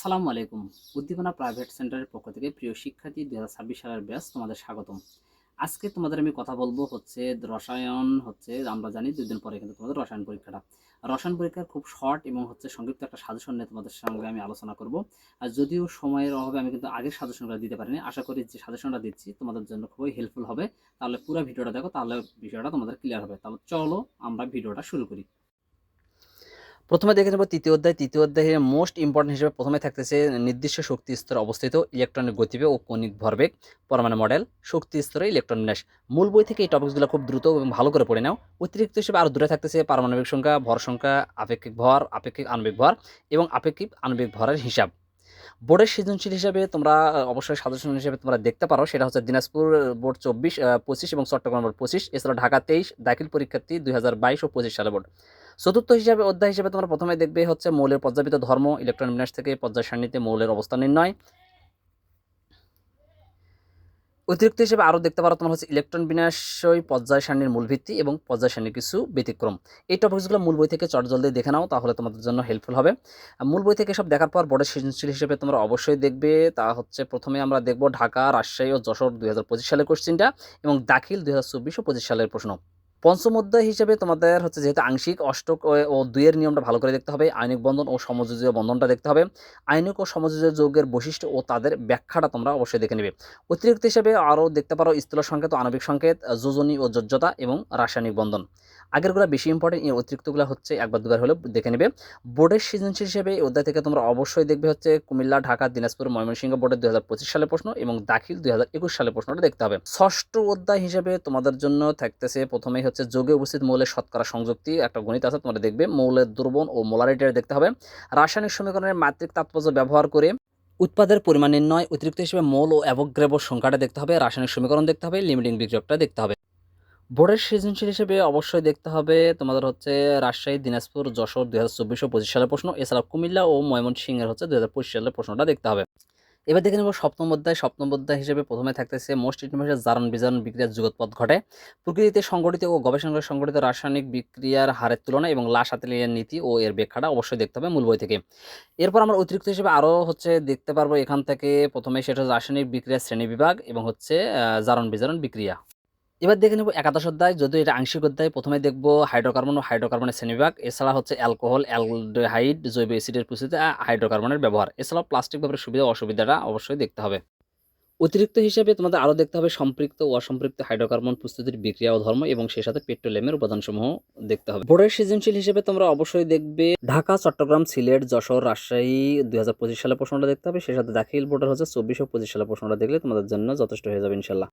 আসসালামু আলাইকুম। উদ্দীপনা প্রাইভেট সেন্টারের পক্ষ থেকে প্রিয় শিক্ষার্থী ২০২৬ সালের ব্যাচ তোমাদের স্বাগতম। আজকে তোমাদের আমি কথা বলবো হচ্ছে রসায়ন হচ্ছে আমরা জানি ২ দিন পরে কিন্তু তোমাদের রসায়ন পরীক্ষাটা। রসায়ন পরীক্ষার খুব শর্ট এবং হচ্ছে সংক্ষিপ্ত একটা সাজেশন নিয়ে তোমাদের সঙ্গে আমি আলোচনা করব। আর যদিও সময়ের অভাবে আমি কিন্তু আগের সাজেশনগুলো দিতে পারিনি। আশা করি যে সাজেশনটা দিচ্ছি তোমাদের জন্য খুবই হেল্পফুল হবে। তাহলে পুরো ভিডিওটা দেখো, তাহলে বিষয়টা তোমাদের ক্লিয়ার হবে। তাহলে চলো আমরা ভিডিওটা শুরু করি। প্রথমে দেখে নেব তৃতীয় অধ্যায়। তৃতীয় অধ্যায়ে মোস্ট ইম্পর্টেন্ট হিসেবে প্রথমে থাকতেছে নির্দিষ্ট শক্তি স্তরে অবস্থিত ইলেকট্রনিক গতিবেগ ও কণিক ভরবেগ, পরমাণু মডেল, শক্তি স্তরে ইলেকট্রন বিন্যাস। মূল বই থেকে এই টপিকসগুলো খুব দ্রুত এবং ভালো করে পড়ে নাও। অতিরিক্ত হিসেবে আরও দূরে থাকতেছে পারমাণবিক সংখ্যা, ভর সংখ্যা, আপেক্ষিক ভর, আপেক্ষিক আণবিক ভর এবং আপেক্ষিক আণবিক ভরের হিসাব। বোর্ডের সৃজনশীল হিসাবে তোমরা অবশ্যই সাজেশন হিসেবে তোমরা দেখতে পারো, সেটা হচ্ছে দিনাজপুর বোর্ড 25 এবং চট্টগ্রাম বোর্ড 25, এছাড়া ঢাকা 23 দাখিল পরীক্ষার্থী 2022 ও 25 সালে বোর্ড। চতুর্থ হিসাবে অধ্যায় হিসেবে তোমরা প্রথমে দেখবে হচ্ছে মৌলের পর্যাপিত ধর্ম, ইলেকট্রন বিন্যাস থেকে পর্যায় সারণীতে মৌলের অবস্থান নির্ণয়। অতিরিক্ত হিসেবে আরও দেখতে পারো তোমরা হচ্ছে ইলেকট্রন বিন্যাসই পর্যায় সারণীর মূল ভিত্তি এবং পর্যায় সারণীর কিছু ব্যতিক্রম। এই টপিকসগুলো মূল বই থেকে চটজলদি দেখে নাও, তাহলে তোমাদের জন্য হেল্পফুল হবে। মূল বই থেকে সব দেখার পর বোর্ডের সৃজনশীল হিসেবে তোমরা অবশ্যই দেখবে, তা হচ্ছে প্রথমে আমরা দেখব ঢাকা, রাজশাহী ও যশোর 2025 সালের কোশ্চিনটা এবং দাখিল 2024 ও 25 সালের প্রশ্ন। পঞ্চম অধ্যায় হিসেবে তোমাদের হচ্ছে যেহেতু আংশিক, অষ্টক ও দুইয়ের নিয়মটা ভালো করে দেখতে হবে, আয়নিক বন্ধন ও সমযোজীয় বন্ধনটা দেখতে হবে, আয়নিক ও সমযোজীয় যৌগের বৈশিষ্ট্য ও তাদের ব্যাখ্যাটা তোমরা অবশ্যই দেখে নেবে। অতিরিক্ত হিসেবে আরও দেখতে পারো স্থূল সংকেত ও আণবিক সংকেত, যোজনী ও যোজ্যতা এবং রাসায়নিক বন্ধন। আগেরগুলো বেশি ইম্পর্টেন্ট, এই অতিরিক্তগুলো হচ্ছে একবার দুবার হলে দেখে নেবে। বোর্ডের সৃজনশীল হিসেবে এই অধ্যায় থেকে তোমরা অবশ্যই দেখবে হচ্ছে কুমিল্লা, ঢাকা, দিনাজপুর, ময়মনসিংহ বোর্ডের 2025 সালের প্রশ্ন এবং দাখিল 2021 সালের প্রশ্নটা দেখতে হবে। ষষ্ঠ অধ্যায় হিসেবে তোমাদের জন্য থাকতেছে প্রথমেই হচ্ছে যোগে উপস্থিত মৌলের শতকরা সংযুক্তি, একটা গণিত আছে তোমরা দেখবে, মৌলের দ্রবণ ও মোলারিটি দেখতে হবে, রাসায়নিক সমীকরণের মাত্রিক তাৎপর্য ব্যবহার করে উৎপাদের পরিমাণ নির্ণয়। অতিরিক্ত হিসেবে মোল ও অ্যাভোগাড্রো সংখ্যাটা দেখতে হবে, রাসায়নিক সমীকরণ দেখতে হবে, লিমিটিং বিক্রিয়কটা দেখতে হবে। বোর্ডের সৃজনশীল হিসেবে অবশ্যই দেখতে হবে তোমাদের হচ্ছে রাজশাহী, দিনাজপুর, যশোর 2024 ও 25 সালের প্রশ্ন, এছাড়া কুমিল্লা ও ময়মনসিংহের হচ্ছে 2025 সালের প্রশ্নটা দেখতে হবে। এবার দেখে নেব সপ্তম অধ্যায়। সপ্তম অধ্যায় হিসেবে প্রথমে থাকতেছে মোস্ট ইন্টারমিডিয়েট জারণ বিজারণ বিক্রিয়ার যুগোৎপাদ ঘটে, প্রকৃতিতে সংঘটিত ও গবেষণাগারে সংঘটিত রাসায়নিক বিক্রিয়ার হারের তুলনা এবং লা শাতেলিয়ের নীতি ও এর ব্যাখ্যাটা অবশ্যই দেখতে হবে মূল বই থেকে। এরপর আমরা অতিরিক্ত হিসেবে আরও হচ্ছে দেখতে পারবো এখান থেকে, প্রথমে সেটা হচ্ছে রাসায়নিক বিক্রিয়ার শ্রেণী বিভাগ এবং হচ্ছে জারণ বিজারণ বিক্রিয়া। এবার দেখে নেব একাদশ অধ্যায়, যদিও এটা আংশিক অধ্যায়। প্রথমে দেখব হাইড্রোকার্বন ও হাইড্রোকার্বনের শ্রেণীবিভাগ, এছাড়া হচ্ছে অ্যালকোহল, অ্যালডিহাইড, জৈব অ্যাসিডের প্রস্তুতিতে হাইড্রোকার্বনের ব্যবহার, এছাড়াও প্লাস্টিক ব্যবহারের সুবিধা ও অসুবিধাটা অবশ্যই দেখতে হবে। অতিরিক্ত হিসেবে তোমাদের আরও দেখতে হবে সম্পৃক্ত ও অসম্পৃক্ত হাইড্রোকার্বন প্রস্তুতির বিক্রিয়া ও ধর্ম এবং সেই সাথে পেট্রোলিয়ামের উপাদানসমূহ দেখতে হবে। বোর্ডের সৃজনশীল হিসেবে তোমরা অবশ্যই দেখবে ঢাকা, চট্টগ্রাম, সিলেট, যশোর, রাজশাহী 2025 সালের প্রশ্নটা দেখতে হবে, সেই সাথে দাখিল বোর্ডের হচ্ছে 24 ও 25 সালের প্রশ্নটা দেখলে তোমাদের জন্য যথেষ্ট হয়ে যাবে ইনশাল্লাহ।